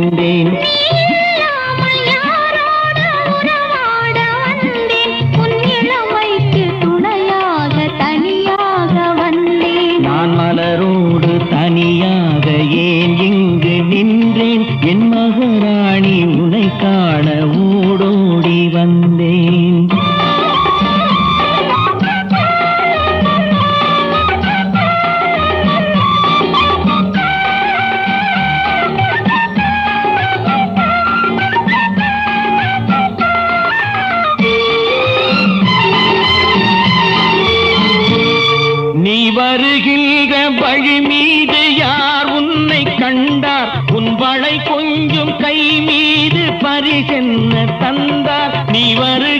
வந்தேன். நான் மலரோடு தனியாக ஏன் இங்கு நின்றேன்? என் மகாராணி உன்னை காண ஓடோடி வந்தேன். நீ வருகின்ற வழி மீது யார் உன்னை கண்டார்? உன் வளை கொஞ்சம் கை மீது பரிசென்ன தந்தார்? நீ வரு